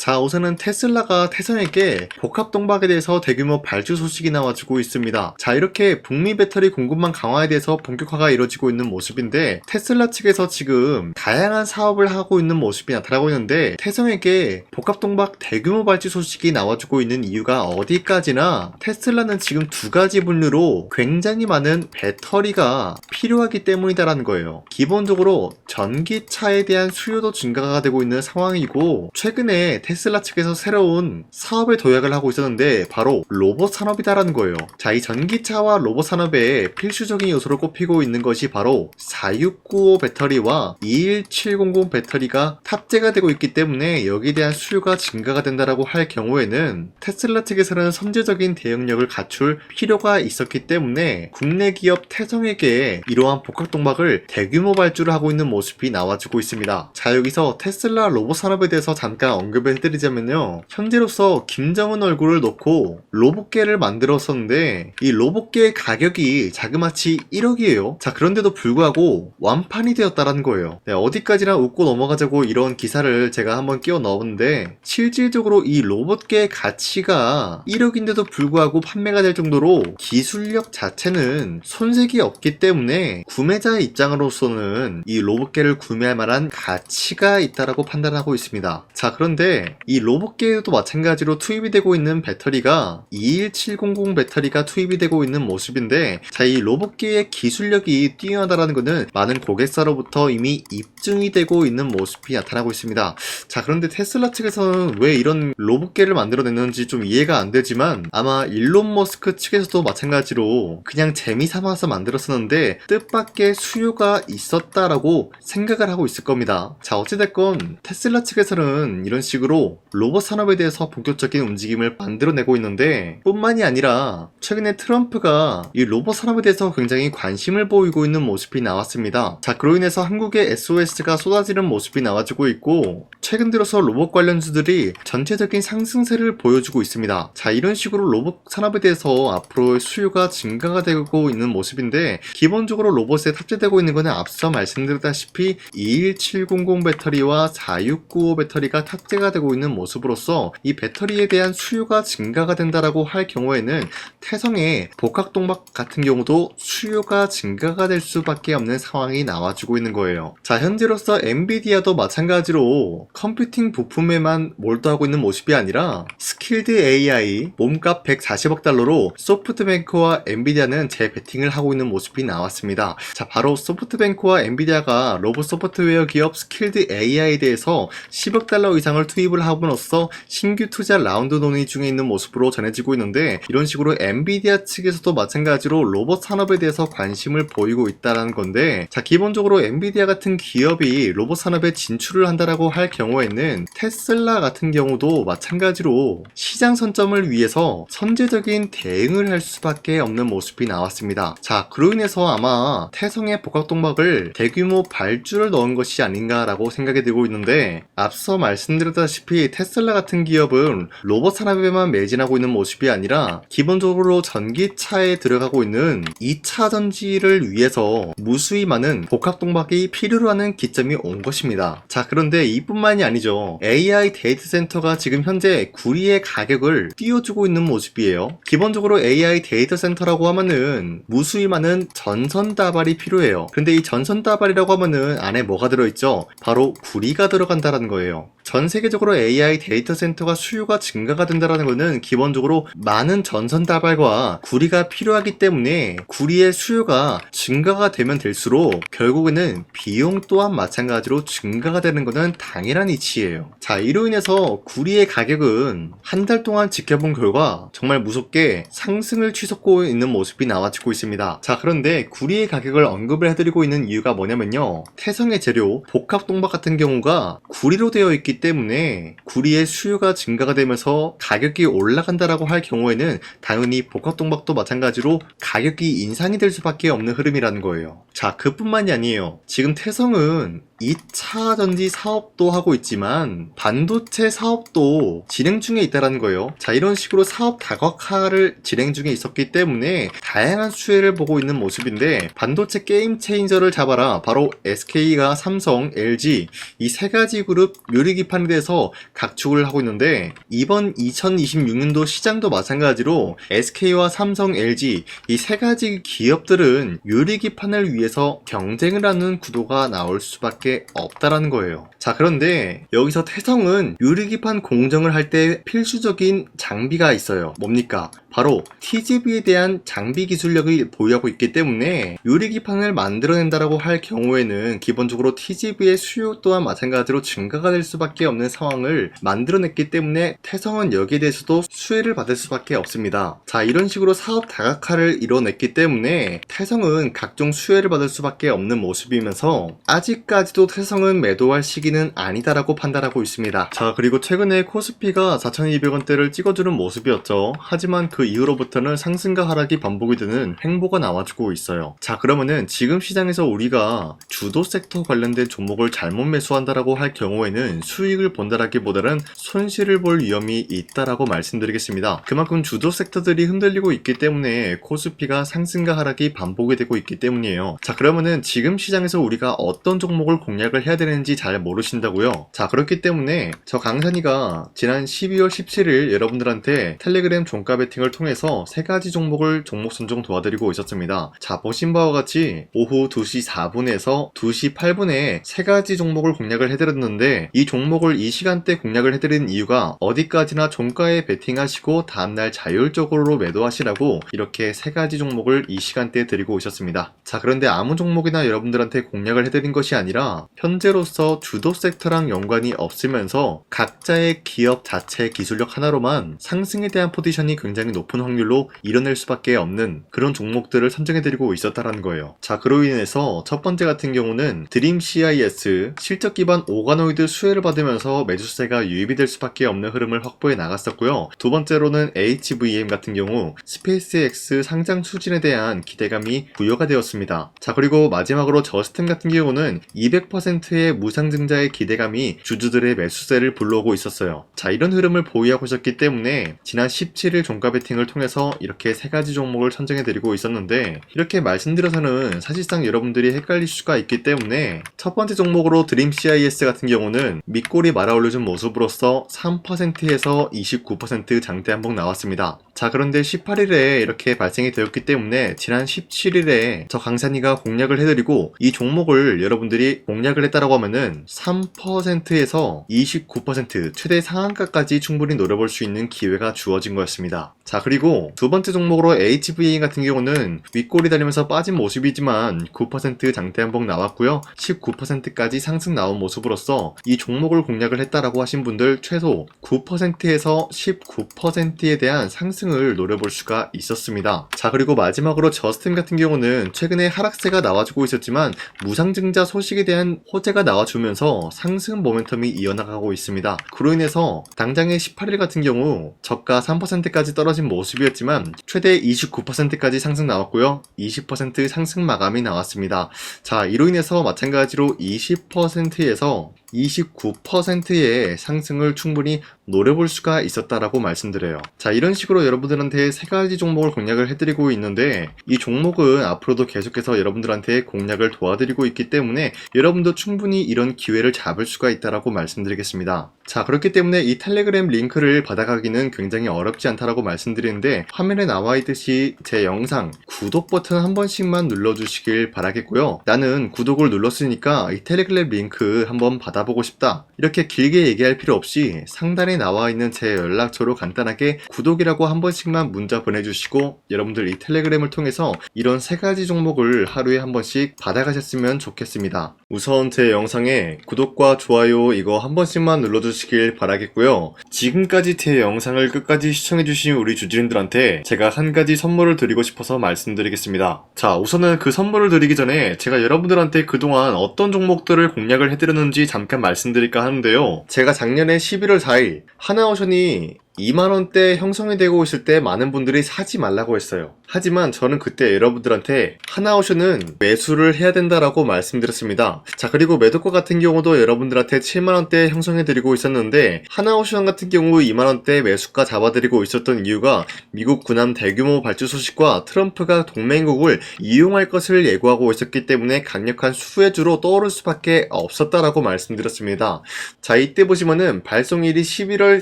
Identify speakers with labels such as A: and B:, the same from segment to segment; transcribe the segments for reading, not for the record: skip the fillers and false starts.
A: 자, 우선은 테슬라가 태성에게 복합동박에 대해서 대규모 발주 소식이 나와주고 있습니다. 자, 이렇게 북미 배터리 공급망 강화에 대해서 본격화가 이루어지고 있는 모습인데, 테슬라 측에서 지금 다양한 사업을 하고 있는 모습이 나타나고 있는데, 태성에게 복합동박 대규모 발주 소식이 나와주고 있는 이유가 어디까지나 테슬라는 지금 두 가지 분류로 굉장히 많은 배터리가 필요하기 때문이다라는 거예요. 기본적으로 전기차에 대한 수요도 증가가 되고 있는 상황이고, 최근에 테슬라 측에서 새로운 사업에 도약을 하고 있었는데 바로 로봇 산업이다라는 거예요. 자, 이 전기차와 로봇 산업의 필수적인 요소로 꼽히고 있는 것이 바로 4695 배터리와 21700 배터리가 탑재가 되고 있기 때문에 여기에 대한 수요가 증가가 된다라고 할 경우에는 테슬라 측에서는 선제적인 대응력을 갖출 필요가 있었기 때문에 국내 기업 태성에게 이러한 복합동박을 대규모 발주를 하고 있는 모습이 나와주고 있습니다. 자, 여기서 테슬라 로봇 산업에 대해서 잠깐 언급을 해드리자면요, 현재로서 김정은 얼굴을 놓고 로봇계를 만들었었는데 이 로봇계의 가격이 자그마치 1억이에요. 자, 그런데도 불구하고 완판이 되었다라는 거예요. 네, 어디까지나 웃고 넘어가자고 이런 기사를 제가 한번 끼워 넣었는데, 실질적으로 이 로봇계의 가치가 1억인데도 불구하고 판매가 될 정도로 기술력 자체는 손색이 없기 때문에 구매자의 입장으로서는 이 로봇계를 구매할 만한 가치가 있다라고 판단하고 있습니다. 자, 그런데 이 로봇계에도 마찬가지로 투입이 되고 있는 배터리가 21700 배터리가 투입이 되고 있는 모습인데, 자, 이 로봇계의 기술력이 뛰어나다라는 것은 많은 고객사로부터 이미 입증이 되고 있는 모습이 나타나고 있습니다. 자, 그런데 테슬라 측에서는 왜 이런 로봇계를 만들어냈는지 좀 이해가 안 되지만, 아마 일론 머스크 측에서도 마찬가지로 그냥 재미삼아서 만들었었는데 뜻밖의 수요가 있었다라고 생각을 하고 있을 겁니다. 자, 어찌됐건 테슬라 측에서는 이런 식으로 로봇 산업에 대해서 본격적인 움직임을 만들어내고 있는데, 뿐만이 아니라 최근에 트럼프가 이 로봇 산업에 대해서 굉장히 관심을 보이고 있는 모습이 나왔습니다. 자, 그로 인해서 한국의 SOS가 쏟아지는 모습이 나와주고 있고, 최근 들어서 로봇 관련주들이 전체적인 상승세를 보여주고 있습니다. 자, 이런 식으로 로봇 산업에 대해서 앞으로 수요가 증가가 되고 있는 모습인데, 기본적으로 로봇에 탑재되고 있는 것은 앞서 말씀드렸다시피 21700 배터리와 4695 배터리가 탑재가 되고 있는 모습으로서 이 배터리에 대한 수요가 증가가 된다라고 할 경우에는 태성의 복합동박 같은 경우도 수요가 증가가 될 수밖에 없는 상황이 나와주고 있는 거예요. 자, 현재로서 엔비디아도 마찬가지로 컴퓨팅 부품에만 몰두하고 있는 모습이 아니라 스킬드 AI 몸값 140억 달러로 소프트뱅크와 엔비디아는 재배팅을 하고 있는 모습이 나왔습니다. 자, 바로 소프트뱅크와 엔비디아가 로봇 소프트웨어 기업 스킬드 AI에 대해서 10억 달러 이상을 투입을 함으로써 신규 투자 라운드 논의 중에 있는 모습으로 전해지고 있는데, 이런 식으로 엔비디아 측에서도 마찬가지로 로봇 산업에 대해서 관심을 보이고 있다는 건데, 자, 기본적으로 엔비디아 같은 기업이 로봇 산업에 진출을 한다라고 할 경우에는 테슬라 같은 경우도 마찬가지로 시장 선점을 위해서 선제적인 대응을 할 수밖에 없는 모습이 나왔습니다. 자, 그로 인해서 아마 태성의 복합동박을 대규모 발주를 넣은 것이 아닌가라고 생각이 들고 있는데, 앞서 말씀드렸다시피 테슬라 같은 기업은 로봇 산업에만 매진하고 있는 모습이 아니라 기본적으로 전기차에 들어가고 있는 2차 전지를 위해서 무수히 많은 복합동박이 필요로 하는 기점이 온 것입니다. 자, 그런데 이뿐만이 아니죠. AI 데이터 센터가 지금 현재 구리의 가격을 띄워주고 있는 모습이에요. 기본적으로 AI 데이터 센터라고 하면은 무수히 많은 전선 다발이 필요해요. 근데 이 전선 다발이라고 하면은 안에 뭐가 들어있죠? 바로 구리가 들어간다는 거예요. 전 세계적으로 AI 데이터 센터가 수요가 증가가 된다는 것은 기본적으로 많은 전선 다발과 구리가 필요하기 때문에 구리의 수요가 증가가 되면 될수록 결국에는 비용 또한 마찬가지로 증가가 되는 것은 당연한 이치예요. 자, 이로 인해서 구리의 가격은 한 달 동안 지켜본 결과 정말 무섭게 상승을 취소하고 있는 모습이 나와지고 있습니다. 자, 그런데 구리의 가격을 언급을 해드리고 있는 이유가 뭐냐면요, 태성의 재료 복합동박 같은 경우가 구리로 되어 있기 때문에 구리의 수요가 증가가 되면서 가격이 올라간다라고 할 경우에는 당연히 복합동박도 마찬가지로 가격이 인상이 될 수밖에 없는 흐름이라는 거예요. 자, 그뿐만이 아니에요. 지금 태성은 2차 전지 사업도 하고 있지만 반도체 사업도 진행 중에 있다라는 거예요. 자, 이런 식으로 사업 다각화를 진행 중에 있었기 때문에 다양한 수혜를 보고 있는 모습인데, 반도체 게임 체인저를 잡아라, 바로 SK가 삼성, LG 이 세 가지 그룹 유리기판에 대해서 각축을 하고 있는데, 이번 2026년도 시장도 마찬가지로 SK와 삼성, LG 이 세 가지 기업들은 유리기판을 위해서 경쟁을 하는 구도가 나올 수밖에 없다라는 거예요. 자, 그런데 여기서 태성은 유리기판 공정을 할 때 필수적인 장비가 있어요. 뭡니까? 바로 TGV에 대한 장비 기술력을 보유하고 있기 때문에 유리기판을 만들어낸다라고 할 경우에는 기본적으로 TGV의 수요 또한 마찬가지로 증가가 될 수밖에 없는 상황을 만들어냈기 때문에 태성은 여기에 대해서도 수혜를 받을 수밖에 없습니다. 자, 이런 식으로 사업 다각화를 이뤄냈기 때문에 태성은 각종 수혜를 받을 수밖에 없는 모습이면서 아직까지도 태성은 매도할 시기는 아니다라고 판단하고 있습니다. 자, 그리고 최근에 코스피가 4,200원대를 찍어주는 모습이었죠. 하지만 그 이후로부터는 상승과 하락이 반복이 되는 행보가 나와주고 있어요. 자, 그러면은 지금 시장에서 우리가 주도 섹터 관련된 종목을 잘못 매수한다라고 할 경우에는 수익을 본다라기보다는 손실을 볼 위험이 있다라고 말씀드리겠습니다. 그만큼 주도 섹터들이 흔들리고 있기 때문에 코스피가 상승과 하락이 반복이 되고 있기 때문이에요. 자, 그러면은 지금 시장에서 우리가 어떤 종목을 공략을 해야 되는지 잘 모르신다고요? 자, 그렇기 때문에 저 강산이가 지난 12월 17일 여러분들한테 텔레그램 종가 베팅을 통해서 세 가지 종목을 종목 선정 도와드리고 있었습니다. 자, 보신 바와 같이 오후 2시 4분에서 2시 8분에 세 가지 종목을 공략을 해드렸는데, 이 종목을 이 시간대 공략을 해드린 이유가 어디까지나 종가에 베팅하시고 다음날 자율적으로 매도하시라고 이렇게 세 가지 종목을 이 시간대에 드리고 있었습니다. 자, 그런데 아무 종목이나 여러분들한테 공략을 해드린 것이 아니라 현재로서 주도 섹터랑 연관이 없으면서 각자의 기업 자체 기술력 하나로만 상승에 대한 포지션이 굉장히 높은 확률로 이뤄낼 수밖에 없는 그런 종목들을 선정해드리고 있었다는 거예요. 자, 그로 인해서 첫 번째 같은 경우는 드림 CIS 실적 기반 오가노이드 수혜를 받으면서 매수세가 유입이 될 수밖에 없는 흐름을 확보해 나갔었고요. 두 번째로는 HVM 같은 경우 스페이스X 상장 추진에 대한 기대감이 부여가 되었습니다. 자, 그리고 마지막으로 저스템 같은 경우는 200%의 무상증자의 기대감이 주주들의 매수세를 불러오고 있었어요. 자, 이런 흐름을 보유하고 있었기 때문에 지난 17일 종가 베팅을 통해서 이렇게 세 가지 종목을 선정해드리고 있었는데, 이렇게 말씀드려서는 사실상 여러분들이 헷갈릴 수가 있기 때문에 첫 번째 종목으로 드림 CIS 같은 경우는 밑골이 말아 올려준 모습으로서 3%에서 29% 장대 한봉 나왔습니다. 자, 그런데 18일에 이렇게 발생이 되었기 때문에 지난 17일에 저 강산이가 공략을 해드리고 이 종목을 여러분들이 공략을 했다라고 하면은 3%에서 29% 최대 상한가까지 충분히 노려볼 수 있는 기회가 주어진 거였습니다. 자, 그리고 두 번째 종목으로 HVA 같은 경우는 윗골이 달리면서 빠진 모습이지만 9% 장대 한봉 나왔고요. 19%까지 상승 나온 모습으로서 이 종목을 공략을 했다라고 하신 분들 최소 9%에서 19%에 대한 상승을 노려볼 수가 있었습니다. 자, 그리고 마지막으로 저스템 같은 경우는 최근에 하락세가 나와주고 있었지만 무상증자 소식에 대한 호재가 나와주면서 상승 모멘텀이 이어나가고 있습니다. 그로 인해서 당장의 18일 같은 경우 저가 3%까지 떨어진 모습이었지만 최대 29%까지 상승 나왔고요. 20% 상승 마감이 나왔습니다. 자, 이로 인해서 마찬가지로 20%에서 29%의 상승을 충분히 노려볼 수가 있었다라고 말씀드려요. 자, 이런 식으로 여러분들한테 세 가지 종목을 공략을 해드리고 있는데, 이 종목은 앞으로도 계속해서 여러분들한테 공략을 도와드리고 있기 때문에 여러분도 충분히 이런 기회를 잡을 수가 있다라고 말씀드리겠습니다. 자, 그렇기 때문에 이 텔레그램 링크를 받아가기는 굉장히 어렵지 않다라고 말씀드리는데, 화면에 나와 있듯이 제 영상 구독 버튼 한 번씩만 눌러주시길 바라겠고요. 나는 구독을 눌렀으니까 이 텔레그램 링크 한번 받아보고 싶다, 이렇게 길게 얘기할 필요 없이 상단에 나와 있는 제 연락처로 간단하게 구독이라고 한 번씩만 문자 보내주시고 여러분들 이 텔레그램을 통해서 이런 세 가지 종목을 하루에 한 번씩 받아가셨으면 좋겠습니다. 우선 제 영상에 구독과 좋아요 이거 한 번씩만 눌러주시길 바라겠고요. 지금까지 제 영상을 끝까지 시청해주신 우리 주주님들한테 제가 한 가지 선물을 드리고 싶어서 말씀드리겠습니다. 자, 우선은 그 선물을 드리기 전에 제가 여러분들한테 그동안 어떤 종목들을 공략을 해드렸는지 잠깐 말씀드릴까 하는데요. 제가 작년에 11월 4일 하나오션이 2만원대 형성이 되고 있을 때 많은 분들이 사지 말라고 했어요. 하지만 저는 그때 여러분들한테 하나오션은 매수를 해야 된다라고 말씀드렸습니다. 자, 그리고 매도가 같은 경우도 여러분들한테 7만원대 형성해드리고 있었는데 하나오션 같은 경우 2만원대 매수가 잡아드리고 있었던 이유가 미국 군함 대규모 발주 소식과 트럼프가 동맹국을 이용할 것을 예고하고 있었기 때문에 강력한 수혜주로 떠오를 수밖에 없었다라고 말씀드렸습니다. 자, 이때 보시면은 발송일이 11월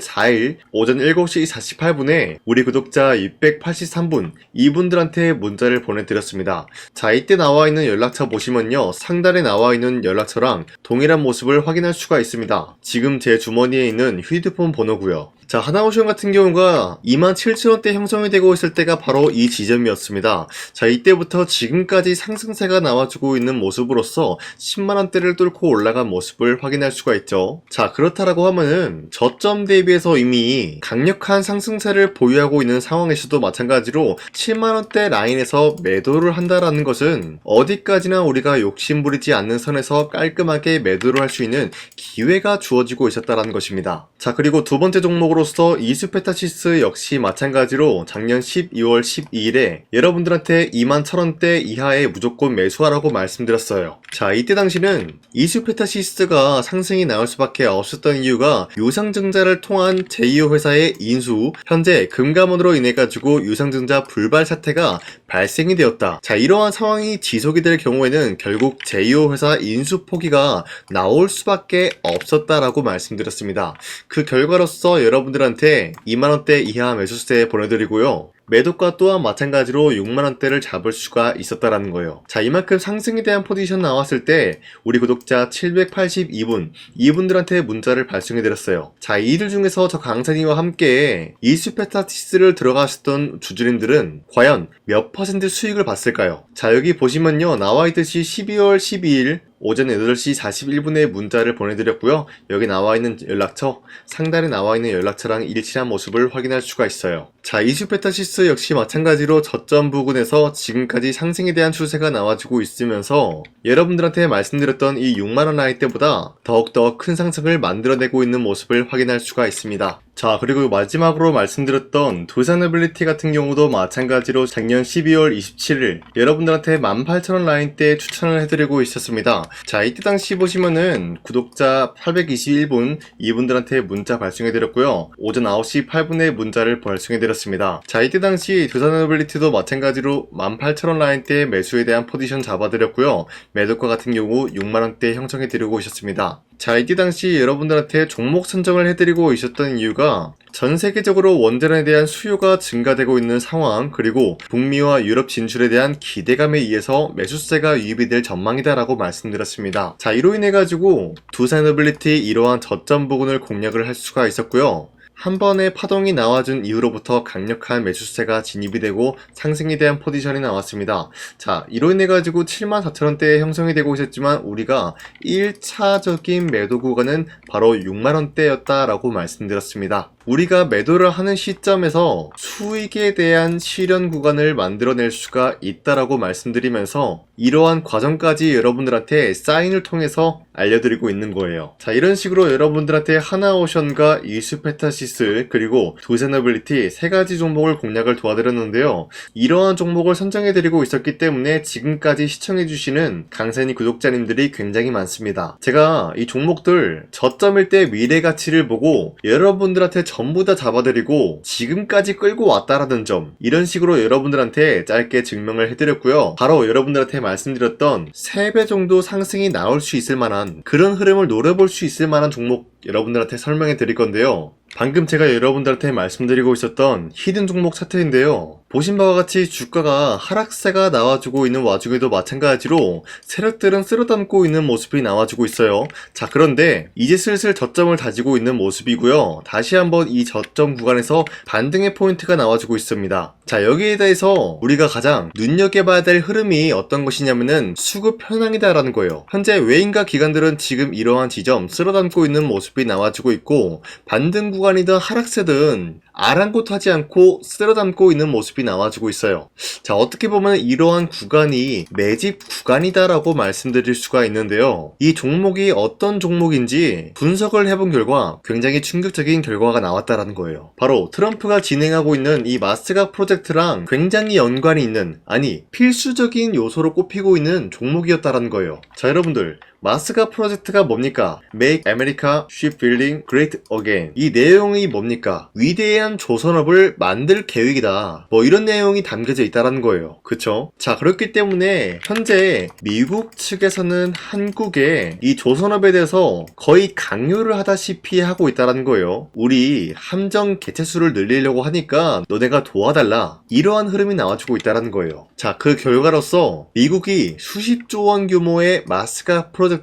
A: 4일 오전 7시 48분에 우리 구독자 683분 이분들한테 문자를 보내드렸습니다. 자, 이때 나와있는 연락처 보시면요, 상단에 나와있는 연락처랑 동일한 모습을 확인할 수가 있습니다. 지금 제 주머니에 있는 휴대폰 번호고요. 자, 하나오션 같은 경우가 27,000원대 형성이 되고 있을 때가 바로 이 지점이었습니다. 자, 이때부터 지금까지 상승세가 나와주고 있는 모습으로서 10만원대를 뚫고 올라간 모습을 확인할 수가 있죠. 자, 그렇다라고 하면은 저점 대비해서 이미 강력한 상승세를 보유하고 있는 상황에서도 마찬가지로 7만원대 라인에서 매도를 한다라는 것은 어디까지나 우리가 욕심부리지 않는 선에서 깔끔하게 매도를 할 수 있는 기회가 주어지고 있었다라는 것입니다. 자, 그리고 두 번째 종목으로서 이수페타시스 역시 마찬가지로 작년 12월 12일에 여러분들한테 21,000원대 이하에 무조건 매수하라고 말씀드렸어요. 자, 이때 당시는 이수페타시스가 상승이 나올 수밖에 없었던 이유가 유상증자를 통한 제2호 회사의 인수, 현재 금감원으로 인해 가지고 유상증자 불발 사태가 발생이 되었다. 자, 이러한 상황이 지속이 될 경우에는 결국 제2호 회사 인수 포기가 나올 수밖에 없었다라고 말씀드렸습니다. 그 결과로서 여러분들한테 2만원대 이하 매수세 보내드리고요. 매도가 또한 마찬가지로 6만원대를 잡을 수가 있었다라는 거예요. 자, 이만큼 상승에 대한 포지션 나왔을 때 우리 구독자 782분 이분들한테 문자를 발송해드렸어요. 자, 이들 중에서 저 강산이와 함께 이수페타시스를 들어가셨던 주주님들은 과연 몇 퍼센트 수익을 봤을까요? 자, 여기 보시면요, 나와있듯이 12월 12일 오전 8시 41분에 문자를 보내드렸고요. 여기 나와있는 연락처, 상단에 나와있는 연락처랑 일치한 모습을 확인할 수가 있어요. 자, 이수페타시스 역시 마찬가지로 저점 부근에서 지금까지 상승에 대한 추세가 나와주고 있으면서 여러분들한테 말씀드렸던 이 6만원 라인 때보다 더욱더 큰 상승을 만들어내고 있는 모습을 확인할 수가 있습니다. 자, 그리고 마지막으로 말씀드렸던 두산에빌리티 같은 경우도 마찬가지로 작년 12월 27일 여러분들한테 18,000원 라인 때 추천을 해드리고 있었습니다. 자, 이때 당시 보시면은 구독자 821분 이분들한테 문자 발송해드렸고요. 오전 9시 8분에 문자를 발송해드렸습니다. 자, 이때 당시 두산에빌리티도 마찬가지로 18,000원 라인 때 매수에 대한 포지션 잡아드렸고요. 매도가 같은 경우 6만원대 형성해드리고 있었습니다. 자, 이때 당시 여러분들한테 종목 선정을 해드리고 있었던 이유가 전 세계적으로 원전에 대한 수요가 증가되고 있는 상황, 그리고 북미와 유럽 진출에 대한 기대감에 의해서 매수세가 유입이 될 전망이다라고 말씀드렸습니다. 자, 이로 인해 가지고 두산에빌리티 이러한 저점 부근을 공략을 할 수가 있었고요. 한 번의 파동이 나와준 이후로부터 강력한 매수세가 진입이 되고 상승에 대한 포지션이 나왔습니다. 자, 이로 인해 가지고 74,000원대에 형성이 되고 있었지만 우리가 1차적인 매도 구간은 바로 6만원대였다라고 말씀드렸습니다. 우리가 매도를 하는 시점에서 수익에 대한 실현 구간을 만들어낼 수가 있다라고 말씀드리면서 이러한 과정까지 여러분들한테 사인을 통해서 알려드리고 있는 거예요. 자, 이런 식으로 여러분들한테 하나오션과 이수페타시스 그리고 두산에빌리티 세 가지 종목을 공략을 도와드렸는데요. 이러한 종목을 선정해드리고 있었기 때문에 지금까지 시청해주시는 강산이 구독자님들이 굉장히 많습니다. 제가 이 종목들 저점일 때 미래 가치를 보고 여러분들한테 전부 다 잡아드리고 지금까지 끌고 왔다라는 점, 이런 식으로 여러분들한테 짧게 증명을 해드렸고요. 바로 여러분들한테 말씀드렸던 3배 정도 상승이 나올 수 있을 만한 그런 흐름을 노려볼 수 있을 만한 종목 여러분들한테 설명해 드릴 건데요. 방금 제가 여러분들한테 말씀드리고 있었던 히든 종목 차트인데요. 보신 바와 같이 주가가 하락세가 나와주고 있는 와중에도 마찬가지로 세력들은 쓸어담고 있는 모습이 나와주고 있어요. 자, 그런데 이제 슬슬 저점을 다지고 있는 모습이고요. 다시 한번 이 저점 구간에서 반등의 포인트가 나와주고 있습니다. 자, 여기에 대해서 우리가 가장 눈여겨봐야 될 흐름이 어떤 것이냐면은 수급 현황이다라는 거예요. 현재 외인과 기관들은 지금 이러한 지점 쓸어담고 있는 모습이 나와주고 있고 반등 구간이든 하락세든 아랑곳하지 않고 쓸어담고 있는 모습이 나와주고 있어요. 자, 어떻게 보면 이러한 구간이 매집 구간이다라고 말씀드릴 수가 있는데요. 이 종목이 어떤 종목인지 분석을 해본 결과 굉장히 충격적인 결과가 나왔다라는 거예요. 바로 트럼프가 진행하고 있는 이 마스가 프로젝트랑 굉장히 연관이 있는, 아니 필수적인 요소로 꼽히고 있는 종목이었다라는 거예요. 자, 여러분들, 마스가 프로젝트가 뭡니까? Make America Shipbuilding Great Again. 이 내용이 뭡니까? 위대한 조선업을 만들 계획이다. 뭐 이런 내용이 담겨져 있다는 거예요. 그쵸? 자, 그렇기 때문에 현재 미국 측에서는 한국에 이 조선업에 대해서 거의 강요를 하다시피 하고 있다는 거예요. 우리 함정 개체수를 늘리려고 하니까 너네가 도와달라. 이러한 흐름이 나와주고 있다는 거예요. 자, 그 결과로서 미국이 수십조 원 규모의 마스가 프로젝트에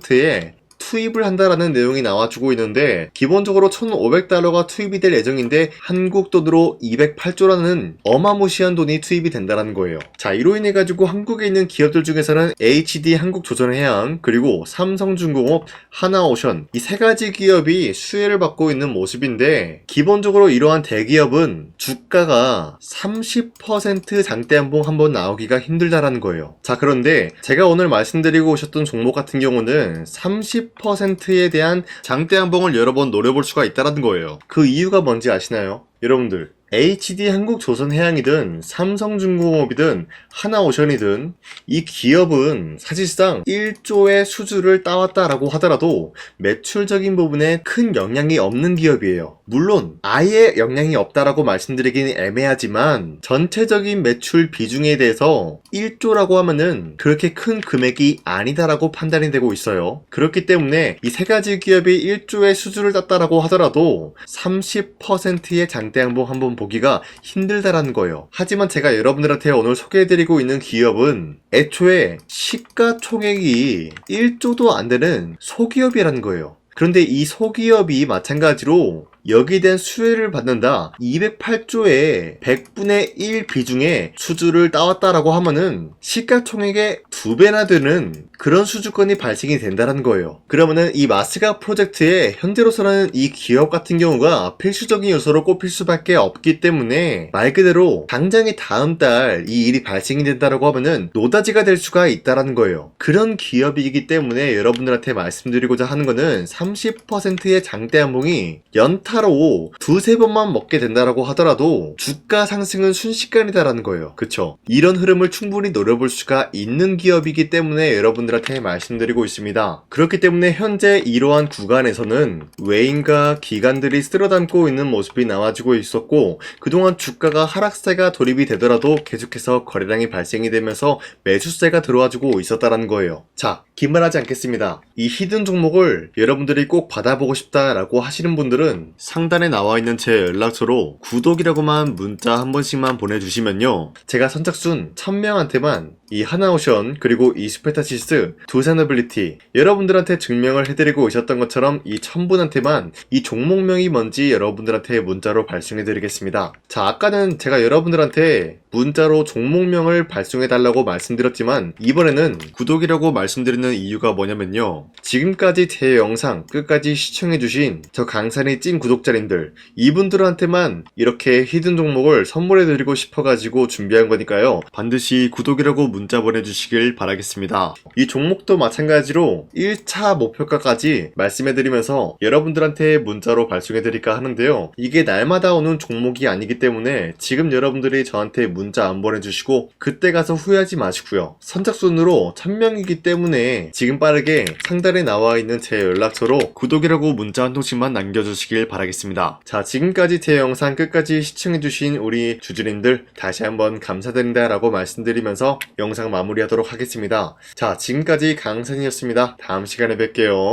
A: 투입을 한다라는 내용이 나와주고 있는데, 기본적으로 1,500달러가 투입이 될 예정인데 한국 돈으로 208조라는 어마무시한 돈이 투입이 된다는 거예요. 자, 이로 인해 가지고 한국에 있는 기업들 중에서는 HD 한국조선해양, 그리고 삼성중공업, 하나오션, 이 세 가지 기업이 수혜를 받고 있는 모습인데, 기본적으로 이러한 대기업은 주가가 30% 장대한봉 한번 나오기가 힘들다라는 거예요. 자, 그런데 제가 오늘 말씀드리고 오셨던 종목 같은 경우는 30%에 대한 장대한봉을 여러 번 노려볼 수가 있다는 거예요. 그 이유가 뭔지 아시나요? 여러분들, HD 한국조선해양이든 삼성중공업이든 하나오션이든 이 기업은 사실상 1조의 수주를 따왔다라고 하더라도 매출적인 부분에 큰 영향이 없는 기업이에요. 물론 아예 영향이 없다라고 말씀드리긴 애매하지만 전체적인 매출 비중에 대해서 1조라고 하면은 그렇게 큰 금액이 아니다라고 판단이 되고 있어요. 그렇기 때문에 이 세 가지 기업이 1조의 수주를 땄다라고 하더라도 30%의 장대양봉 한번 보기가 힘들다라는 거예요. 하지만 제가 여러분들한테 오늘 소개해드리고 있는 기업은 애초에 시가총액이 1조도 안 되는 소기업이라는 거예요. 그런데 이 소기업이 마찬가지로 여기에 대한 수혜를 받는다, 208조의 100분의 1 비중의 수주를 따왔다라고 하면은 시가총액의 2배나 되는 그런 수주권이 발생이 된다는 거예요. 그러면은 이 마스가 프로젝트에 현재로서는 이 기업 같은 경우가 필수적인 요소로 꼽힐 수밖에 없기 때문에 말 그대로 당장에 다음 달 이 일이 발생이 된다라고 하면은 노다지가 될 수가 있다라는 거예요. 그런 기업이기 때문에 여러분들한테 말씀드리고자 하는 거는 30%의 장대한봉이 연타로 두세 번만 먹게 된다라고 하더라도 주가 상승은 순식간이다라는 거예요. 그쵸? 이런 흐름을 충분히 노려볼 수가 있는 기업이기 때문에 여러분들한테 말씀드리고 있습니다. 그렇기 때문에 현재 이러한 구간에서는 외인과 기관들이 쓸어담고 있는 모습이 나와주고 있었고, 그동안 주가가 하락세가 돌입이 되더라도 계속해서 거래량이 발생이 되면서 매수세가 들어와주고 있었다는 거예요. 자, 긴말하지 않겠습니다. 이 히든 종목을 여러분들이 꼭 받아보고 싶다라고 하시는 분들은 상단에 나와있는 제 연락처로 구독이라고만 문자 한 번씩만 보내주시면요, 제가 선착순 1000명한테만 이 하나오션 그리고 이 스페타시스 두산어빌리티 여러분들한테 증명을 해드리고 있었던 것처럼 이 1000분한테만 이 종목명이 뭔지 여러분들한테 문자로 발송해드리겠습니다. 자, 아까는 제가 여러분들한테 문자로 종목명을 발송해달라고 말씀드렸지만 이번에는 구독이라고 말씀드리는 이유가 뭐냐면요, 지금까지 제 영상 끝까지 시청해주신 저 강산의 찐 구독자님들, 이분들한테만 이렇게 히든 종목을 선물해드리고 싶어가지고 준비한 거니까요, 반드시 구독이라고 문자 보내주시길 바라겠습니다. 이 종목도 마찬가지로 1차 목표가까지 말씀해드리면서 여러분들한테 문자로 발송해드릴까 하는데요, 이게 날마다 오는 종목이 아니기 때문에 지금 여러분들이 저한테 문자 안 보내주시고 그때 가서 후회하지 마시고요, 선착순으로 1000명이기 때문에 지금 빠르게 상단에 나와있는 제 연락처로 구독이라고 문자 한 통씩만 남겨주시길 바라겠습니다. 자, 지금까지 제 영상 끝까지 시청해주신 우리 주주님들 다시 한번 감사드린다 라고 말씀드리면서 영상 마무리하도록 하겠습니다. 자, 지금까지 강산이었습니다. 다음 시간에 뵐게요.